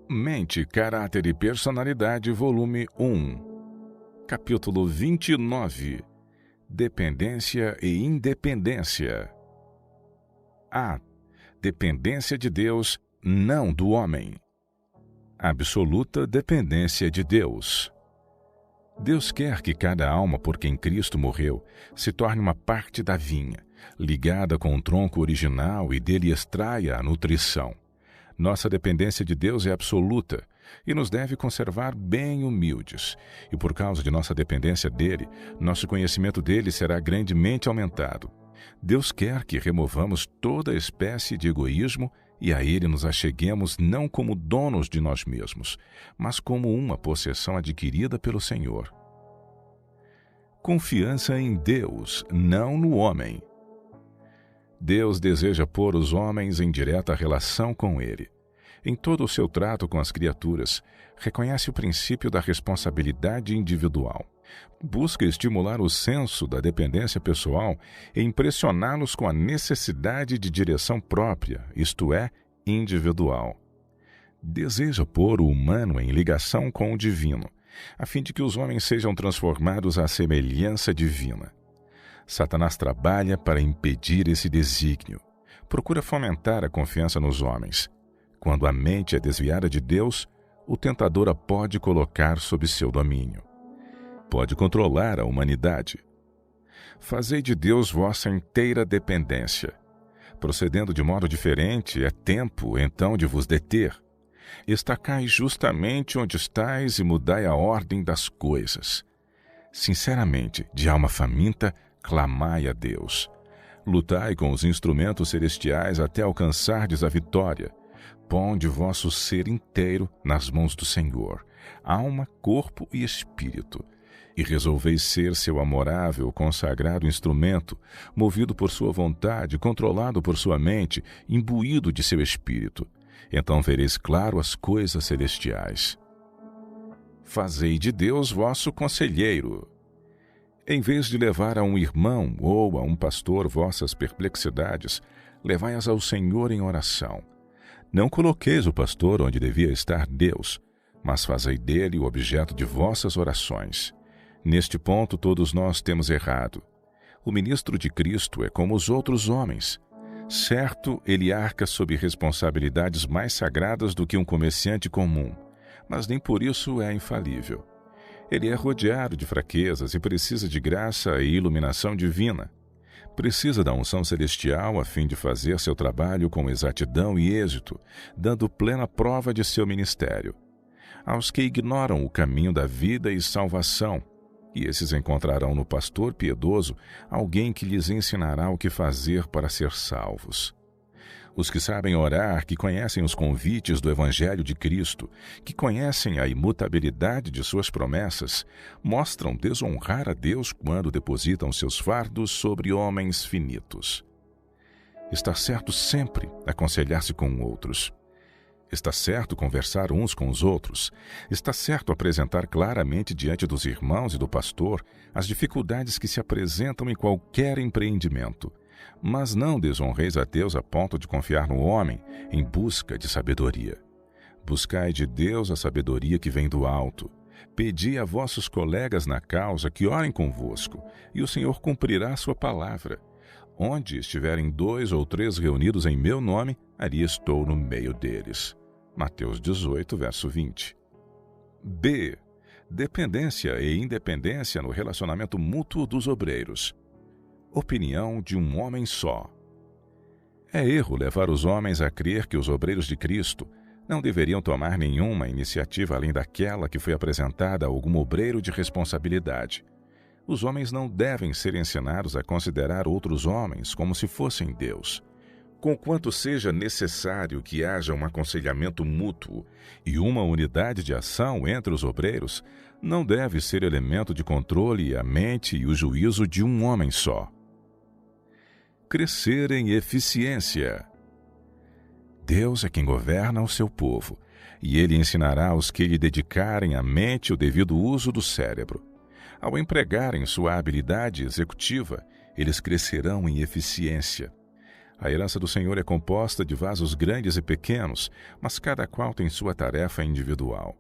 Mente, Caráter e Personalidade, volume 1. Capítulo 29. Dependência e Independência. A. Dependência de Deus, não do homem. Absoluta dependência de Deus. Deus quer que cada alma por quem Cristo morreu se torne uma parte da vinha, ligada com o tronco original e dele extraia a nutrição. Nossa dependência de Deus é absoluta e nos deve conservar bem humildes. E por causa de nossa dependência dele, nosso conhecimento dele será grandemente aumentado. Deus quer que removamos toda espécie de egoísmo e a ele nos acheguemos não como donos de nós mesmos, mas como uma possessão adquirida pelo Senhor. Confiança em Deus, não no homem. Deus deseja pôr os homens em direta relação com Ele. Em todo o seu trato com as criaturas, reconhece o princípio da responsabilidade individual. Busca estimular o senso da dependência pessoal e impressioná-los com a necessidade de direção própria, isto é, individual. Deseja pôr o humano em ligação com o divino, a fim de que os homens sejam transformados à semelhança divina. Satanás trabalha para impedir esse desígnio. Procura fomentar a confiança nos homens. Quando a mente é desviada de Deus, o tentador a pode colocar sob seu domínio. Pode controlar a humanidade. Fazei de Deus vossa inteira dependência. Procedendo de modo diferente, é tempo, então, de vos deter. Estacai justamente onde estais e mudai a ordem das coisas. Sinceramente, de alma faminta, clamai a Deus. Lutai com os instrumentos celestiais até alcançardes a vitória. Ponde vosso ser inteiro nas mãos do Senhor, alma, corpo e espírito, e resolveis ser seu amorável, consagrado instrumento, movido por sua vontade, controlado por sua mente, imbuído de seu espírito. Então vereis claro as coisas celestiais. Fazei de Deus vosso conselheiro. Em vez de levar a um irmão ou a um pastor vossas perplexidades, levai-as ao Senhor em oração. Não coloqueis o pastor onde devia estar Deus, mas fazei dele o objeto de vossas orações. Neste ponto todos nós temos errado. O ministro de Cristo é como os outros homens. Certo, ele arca sob responsabilidades mais sagradas do que um comerciante comum, mas nem por isso é infalível. Ele é rodeado de fraquezas e precisa de graça e iluminação divina. Precisa da unção celestial a fim de fazer seu trabalho com exatidão e êxito, dando plena prova de seu ministério. Aos que ignoram o caminho da vida e salvação, e esses encontrarão no pastor piedoso alguém que lhes ensinará o que fazer para ser salvos. Os que sabem orar, que conhecem os convites do Evangelho de Cristo, que conhecem a imutabilidade de suas promessas, mostram desonrar a Deus quando depositam seus fardos sobre homens finitos. Está certo sempre aconselhar-se com outros. Está certo conversar uns com os outros. Está certo apresentar claramente diante dos irmãos e do pastor as dificuldades que se apresentam em qualquer empreendimento. Mas não desonreis a Deus a ponto de confiar no homem em busca de sabedoria. Buscai de Deus a sabedoria que vem do alto. Pedi a vossos colegas na causa que orem convosco, e o Senhor cumprirá a sua palavra. Onde estiverem 2 ou 3 reunidos em meu nome, ali estou no meio deles. Mateus 18, verso 20. B. Dependência e independência no relacionamento mútuo dos obreiros. Opinião de um homem só. É erro levar os homens a crer que os obreiros de Cristo não deveriam tomar nenhuma iniciativa além daquela que foi apresentada a algum obreiro de responsabilidade. Os homens não devem ser ensinados a considerar outros homens como se fossem Deus. Conquanto seja necessário que haja um aconselhamento mútuo e uma unidade de ação entre os obreiros, não deve ser elemento de controle a mente e o juízo de um homem só. Crescer em eficiência. Deus é quem governa o seu povo, e ele ensinará aos que lhe dedicarem a mente o devido uso do cérebro. Ao empregarem sua habilidade executiva, eles crescerão em eficiência. A herança do Senhor é composta de vasos grandes e pequenos, mas cada qual tem sua tarefa individual.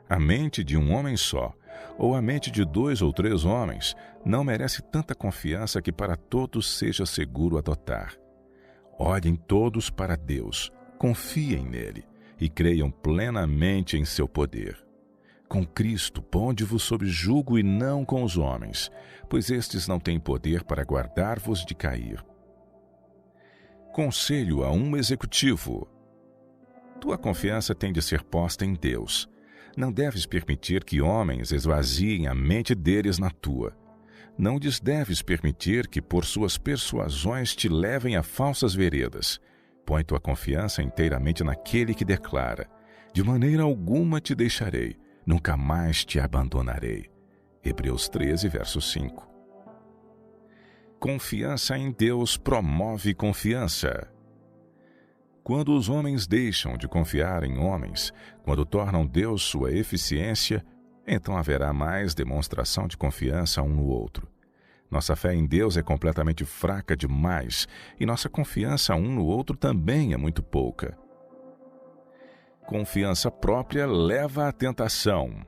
A mente de um homem só, ou a mente de 2 ou 3 homens, não merece tanta confiança que para todos seja seguro adotar. Olhem todos para Deus, confiem nele e creiam plenamente em seu poder. Com Cristo, ponde-vos sob jugo e não com os homens, pois estes não têm poder para guardar-vos de cair. Conselho a um executivo. Tua confiança tem de ser posta em Deus. Não deves permitir que homens esvaziem a mente deles na tua. Não lhes deves permitir que, por suas persuasões, te levem a falsas veredas. Põe tua confiança inteiramente naquele que declara: de maneira alguma te deixarei, nunca mais te abandonarei. Hebreus 13, verso 5. Confiança em Deus promove confiança. Quando os homens deixam de confiar em homens, quando tornam Deus sua eficiência, então haverá mais demonstração de confiança um no outro. Nossa fé em Deus é completamente fraca demais e nossa confiança um no outro também é muito pouca. Confiança própria leva à tentação.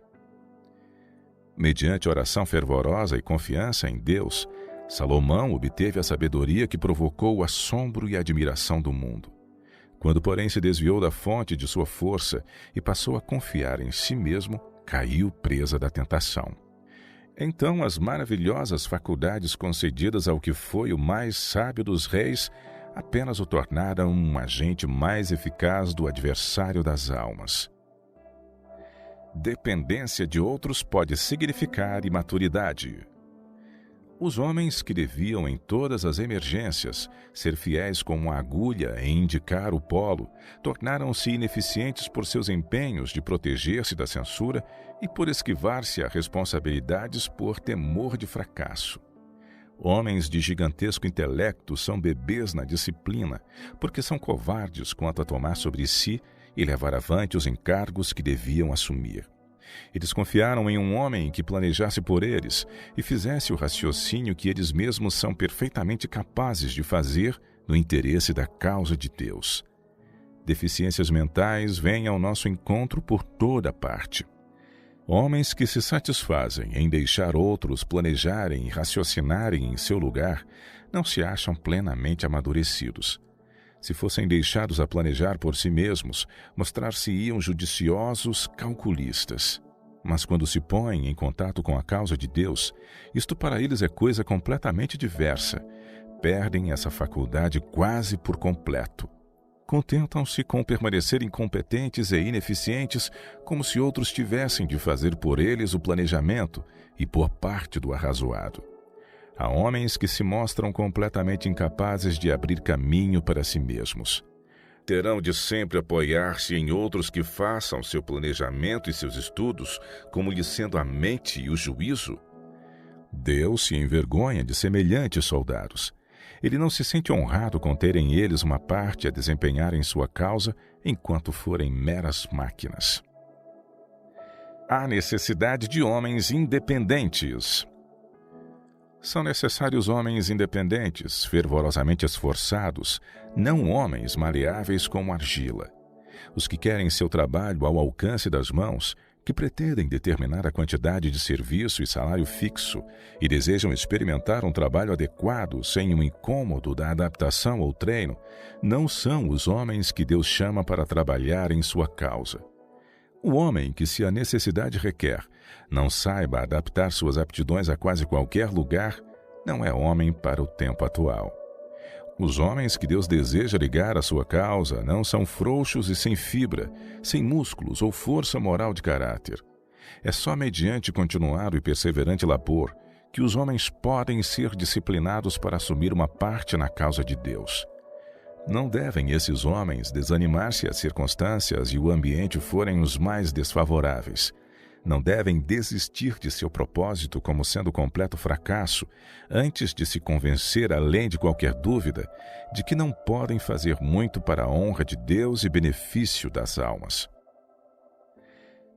Mediante oração fervorosa e confiança em Deus, Salomão obteve a sabedoria que provocou o assombro e a admiração do mundo. Quando, porém, se desviou da fonte de sua força e passou a confiar em si mesmo, caiu presa da tentação. Então as maravilhosas faculdades concedidas ao que foi o mais sábio dos reis apenas o tornaram um agente mais eficaz do adversário das almas. Dependência de outros pode significar imaturidade. Os homens que deviam em todas as emergências ser fiéis como a agulha em indicar o polo, tornaram-se ineficientes por seus empenhos de proteger-se da censura e por esquivar-se a responsabilidades por temor de fracasso. Homens de gigantesco intelecto são bebês na disciplina, porque são covardes quanto a tomar sobre si e levar avante os encargos que deviam assumir. Eles confiaram em um homem que planejasse por eles e fizesse o raciocínio que eles mesmos são perfeitamente capazes de fazer no interesse da causa de Deus. Deficiências mentais vêm ao nosso encontro por toda parte. Homens que se satisfazem em deixar outros planejarem e raciocinarem em seu lugar não se acham plenamente amadurecidos. Se fossem deixados a planejar por si mesmos, mostrar-se-iam judiciosos calculistas. Mas quando se põem em contato com a causa de Deus, isto para eles é coisa completamente diversa. Perdem essa faculdade quase por completo. Contentam-se com permanecer incompetentes e ineficientes, como se outros tivessem de fazer por eles o planejamento e por parte do arrazoado. Há homens que se mostram completamente incapazes de abrir caminho para si mesmos. Terão de sempre apoiar-se em outros que façam seu planejamento e seus estudos, como lhe sendo a mente e o juízo. Deus se envergonha de semelhantes soldados. Ele não se sente honrado com terem eles uma parte a desempenhar em sua causa, enquanto forem meras máquinas. Há necessidade de homens independentes. São necessários homens independentes, fervorosamente esforçados, não homens maleáveis como argila. Os que querem seu trabalho ao alcance das mãos, que pretendem determinar a quantidade de serviço e salário fixo e desejam experimentar um trabalho adequado sem o incômodo da adaptação ou treino, não são os homens que Deus chama para trabalhar em sua causa. O homem que, se a necessidade requer, não saiba adaptar suas aptidões a quase qualquer lugar, não é homem para o tempo atual. Os homens que Deus deseja ligar à sua causa não são frouxos e sem fibra, sem músculos ou força moral de caráter. É só mediante continuado e perseverante labor que os homens podem ser disciplinados para assumir uma parte na causa de Deus. Não devem esses homens desanimar se as circunstâncias e o ambiente forem os mais desfavoráveis. Não devem desistir de seu propósito como sendo completo fracasso, antes de se convencer, além de qualquer dúvida, de que não podem fazer muito para a honra de Deus e benefício das almas.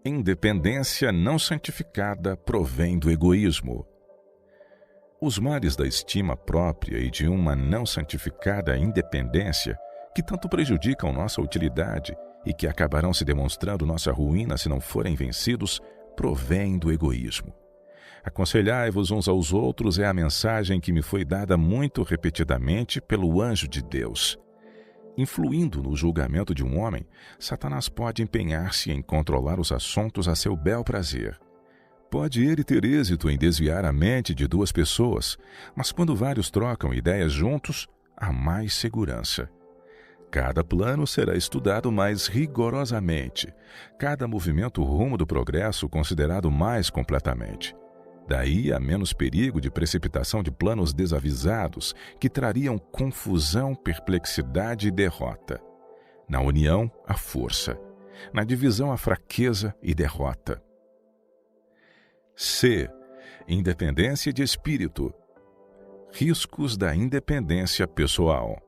Independência não santificada provém do egoísmo. Os males da estima própria e de uma não santificada independência, que tanto prejudicam nossa utilidade e que acabarão se demonstrando nossa ruína se não forem vencidos, provêm do egoísmo. Aconselhai-vos uns aos outros é a mensagem que me foi dada muito repetidamente pelo anjo de Deus. Influindo no julgamento de um homem, Satanás pode empenhar-se em controlar os assuntos a seu bel prazer. Pode ele ter êxito em desviar a mente de duas pessoas, mas quando vários trocam ideias juntos, há mais segurança. Cada plano será estudado mais rigorosamente, cada movimento rumo do progresso considerado mais completamente. Daí há menos perigo de precipitação de planos desavisados que trariam confusão, perplexidade e derrota. Na união, a força. Na divisão, a fraqueza e derrota. C. Independência de espírito. Riscos da independência pessoal.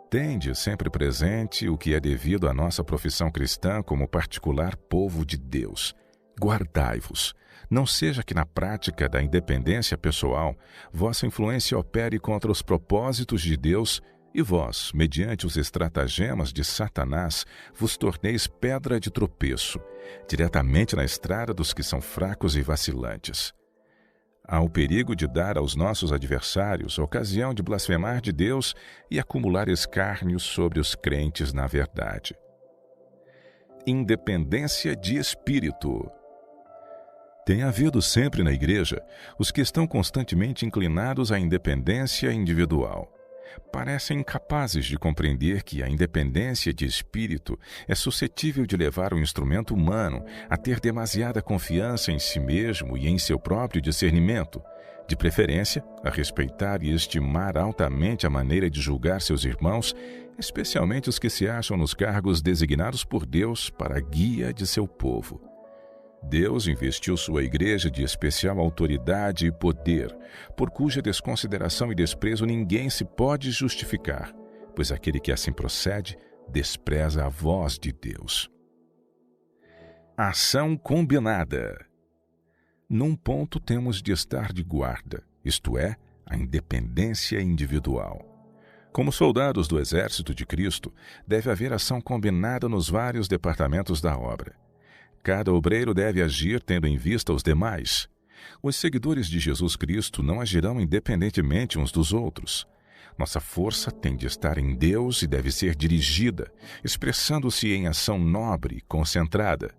Tende sempre presente o que é devido à nossa profissão cristã como particular povo de Deus. Guardai-vos. Não seja que na prática da independência pessoal, vossa influência opere contra os propósitos de Deus e vós, mediante os estratagemas de Satanás, vos torneis pedra de tropeço, diretamente na estrada dos que são fracos e vacilantes. Há o perigo de dar aos nossos adversários ocasião de blasfemar de Deus e acumular escárnios sobre os crentes na verdade. Independência de espírito. Tem havido sempre na Igreja os que estão constantemente inclinados à independência individual. Parecem incapazes de compreender que a independência de espírito é suscetível de levar o instrumento humano a ter demasiada confiança em si mesmo e em seu próprio discernimento, de preferência a respeitar e estimar altamente a maneira de julgar seus irmãos, especialmente os que se acham nos cargos designados por Deus para a guia de seu povo. Deus investiu sua igreja de especial autoridade e poder, por cuja desconsideração e desprezo ninguém se pode justificar, pois aquele que assim procede despreza a voz de Deus. Ação combinada. Num ponto temos de estar de guarda, isto é, a independência individual. Como soldados do exército de Cristo, deve haver ação combinada nos vários departamentos da obra. Cada obreiro deve agir tendo em vista os demais. Os seguidores de Jesus Cristo não agirão independentemente uns dos outros. Nossa força tem de estar em Deus e deve ser dirigida, expressando-se em ação nobre e concentrada.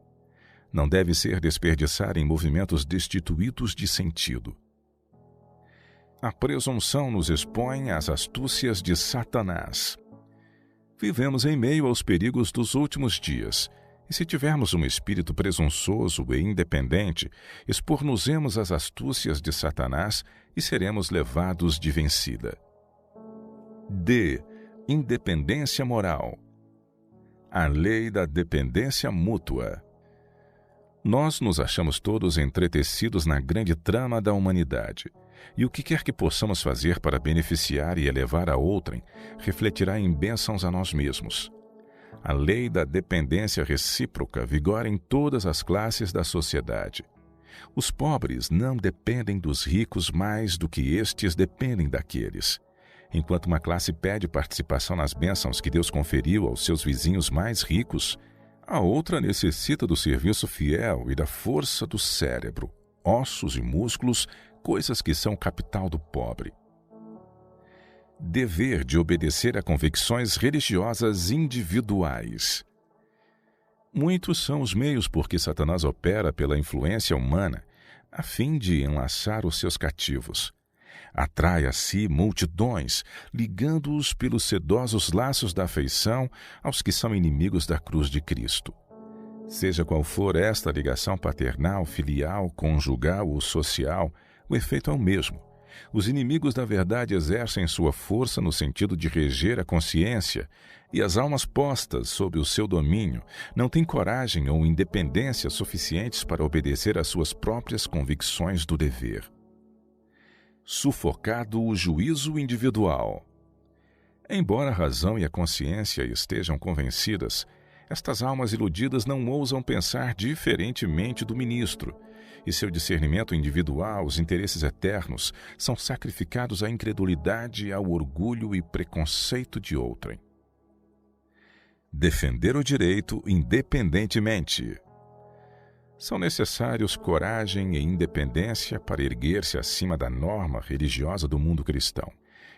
Não deve ser desperdiçada em movimentos destituídos de sentido. A presunção nos expõe às astúcias de Satanás. Vivemos em meio aos perigos dos últimos dias, e se tivermos um espírito presunçoso e independente, expor-nos-emos às astúcias de Satanás e seremos levados de vencida. D. Independência moral. A lei da dependência mútua. Nós nos achamos todos entretecidos na grande trama da humanidade, e o que quer que possamos fazer para beneficiar e elevar a outrem, refletirá em bênçãos a nós mesmos. A lei da dependência recíproca vigora em todas as classes da sociedade. Os pobres não dependem dos ricos mais do que estes dependem daqueles. Enquanto uma classe pede participação nas bênçãos que Deus conferiu aos seus vizinhos mais ricos, a outra necessita do serviço fiel e da força do cérebro, ossos e músculos, coisas que são capital do pobre. Dever de obedecer a convicções religiosas individuais. Muitos são os meios por que Satanás opera pela influência humana, a fim de enlaçar os seus cativos. Atrai a si multidões, ligando-os pelos sedosos laços da afeição aos que são inimigos da cruz de Cristo. Seja qual for esta ligação paternal, filial, conjugal ou social, o efeito é o mesmo. Os inimigos da verdade exercem sua força no sentido de reger a consciência, e as almas postas sob o seu domínio não têm coragem ou independência suficientes para obedecer às suas próprias convicções do dever. Sufocado o juízo individual. Embora a razão e a consciência estejam convencidas, Estas almas iludidas não ousam pensar diferentemente do ministro, e seu discernimento individual, os interesses eternos, são sacrificados à incredulidade, ao orgulho e preconceito de outrem. Defender o direito independentemente. São necessários coragem e independência para erguer-se acima da norma religiosa do mundo cristão.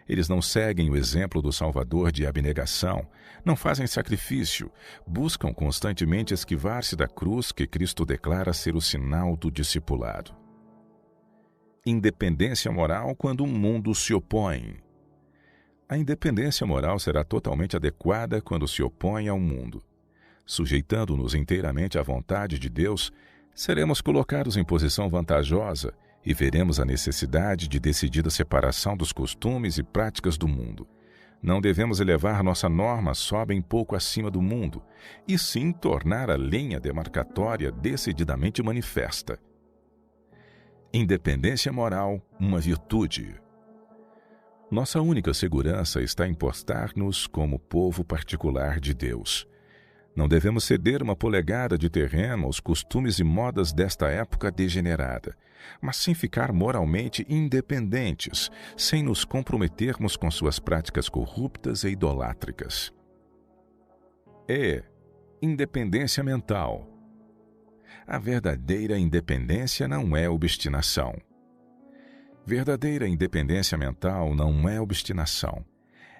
Eles não seguem o exemplo do Salvador de abnegação, não fazem sacrifício, buscam constantemente esquivar-se da cruz que Cristo declara ser o sinal do discipulado. Independência moral quando o mundo se opõe. A independência moral será totalmente adequada quando se opõe ao mundo. Sujeitando-nos inteiramente à vontade de Deus, seremos colocados em posição vantajosa e veremos a necessidade de decidida separação dos costumes e práticas do mundo. Não devemos elevar nossa norma só bem pouco acima do mundo, e sim tornar a linha demarcatória decididamente manifesta. Independência moral, uma virtude. Nossa única segurança está em postar-nos como povo particular de Deus. Não devemos ceder uma polegada de terreno aos costumes e modas desta época degenerada, mas sim ficar moralmente independentes, sem nos comprometermos com suas práticas corruptas e idolátricas. Independência mental. A verdadeira independência não é obstinação. Verdadeira independência mental não é obstinação.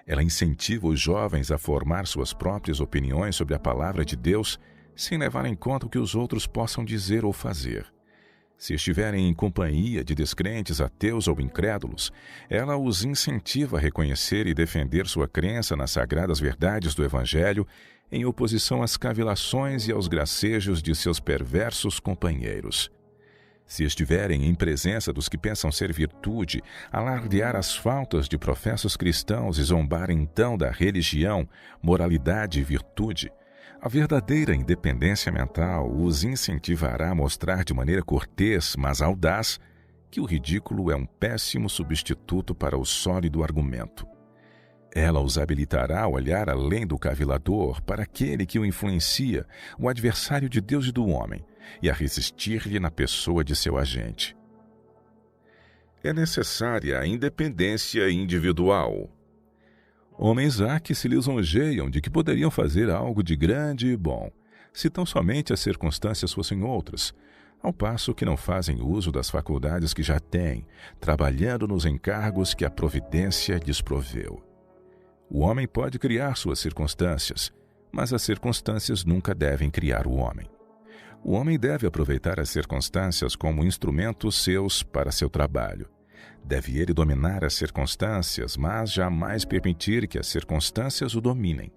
Ela incentiva os jovens a formar suas próprias opiniões sobre a palavra de Deus, sem levar em conta o que os outros possam dizer ou fazer. Se estiverem em companhia de descrentes, ateus ou incrédulos, ela os incentiva a reconhecer e defender sua crença nas sagradas verdades do Evangelho, em oposição às cavilações e aos gracejos de seus perversos companheiros. Se estiverem em presença dos que pensam ser virtude, alardear as faltas de professos cristãos e zombar então da religião, moralidade e virtude, a verdadeira independência mental os incentivará a mostrar de maneira cortês, mas audaz, que o ridículo é um péssimo substituto para o sólido argumento. Ela os habilitará a olhar além do cavilador para aquele que o influencia, o adversário de Deus e do homem, e a resistir-lhe na pessoa de seu agente. É necessária a independência individual. Homens há que se lisonjeiam de que poderiam fazer algo de grande e bom, se tão somente as circunstâncias fossem outras, ao passo que não fazem uso das faculdades que já têm, trabalhando nos encargos que a providência lhes proveu. O homem pode criar suas circunstâncias, mas as circunstâncias nunca devem criar o homem. O homem deve aproveitar as circunstâncias como instrumentos seus para seu trabalho. Deve ele dominar as circunstâncias, mas jamais permitir que as circunstâncias o dominem.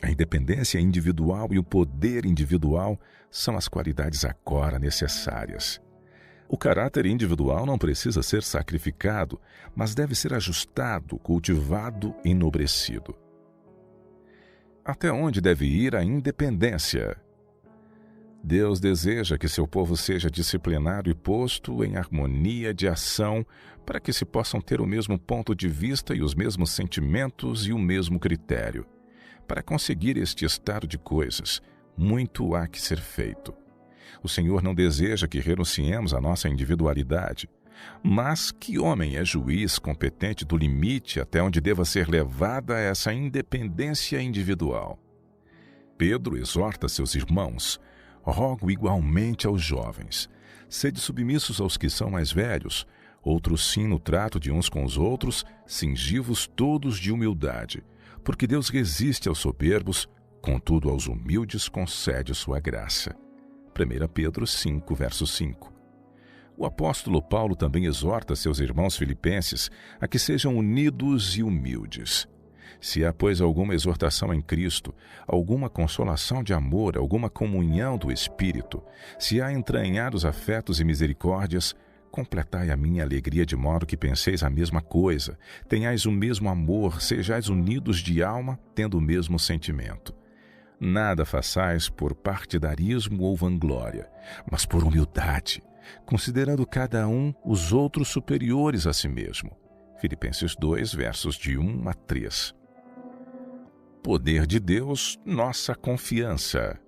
A independência individual e o poder individual são as qualidades agora necessárias. O caráter individual não precisa ser sacrificado, mas deve ser ajustado, cultivado e enobrecido. Até onde deve ir a independência? Deus deseja que seu povo seja disciplinado e posto em harmonia de ação para que se possam ter o mesmo ponto de vista e os mesmos sentimentos e o mesmo critério. Para conseguir este estado de coisas, muito há que ser feito. O Senhor não deseja que renunciemos à nossa individualidade, mas que homem é juiz competente do limite até onde deva ser levada essa independência individual? Pedro exorta seus irmãos: rogo igualmente aos jovens, sede submissos aos que são mais velhos, outros sim no trato de uns com os outros, cingi-vos todos de humildade, porque Deus resiste aos soberbos, contudo aos humildes concede sua graça. 1 Pedro 5, verso 5. O apóstolo Paulo também exorta seus irmãos filipenses a que sejam unidos e humildes. Se há, pois, alguma exortação em Cristo, alguma consolação de amor, alguma comunhão do Espírito, se há entranhados afetos e misericórdias, completai a minha alegria de modo que penseis a mesma coisa, tenhais o mesmo amor, sejais unidos de alma, tendo o mesmo sentimento. Nada façais por partidarismo ou vanglória, mas por humildade, considerando cada um os outros superiores a si mesmo. Filipenses 2, versos de 1 a 3. poder de Deus, nossa confiança.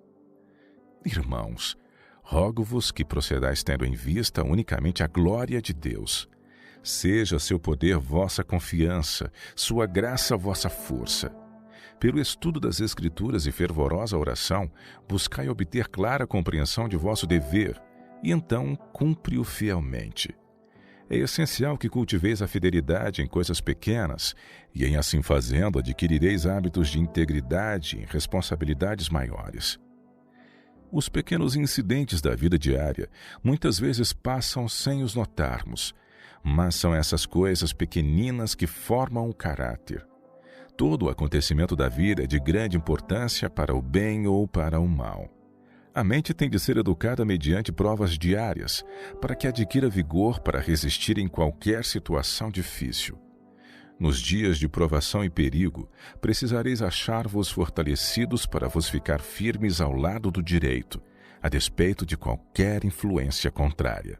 Irmãos, rogo-vos que procedais tendo em vista unicamente a glória de Deus. Seja seu poder vossa confiança, sua graça vossa força. Pelo estudo das Escrituras e fervorosa oração, buscai obter clara compreensão de vosso dever, e então cumpre-o fielmente. É essencial que cultiveis a fidelidade em coisas pequenas, e em assim fazendo adquirireis hábitos de integridade em responsabilidades maiores. Os pequenos incidentes da vida diária muitas vezes passam sem os notarmos, mas são essas coisas pequeninas que formam o caráter. Todo o acontecimento da vida é de grande importância para o bem ou para o mal. A mente tem de ser educada mediante provas diárias, para que adquira vigor para resistir em qualquer situação difícil. Nos dias de provação e perigo, precisareis achar-vos fortalecidos para vos ficar firmes ao lado do direito, a despeito de qualquer influência contrária.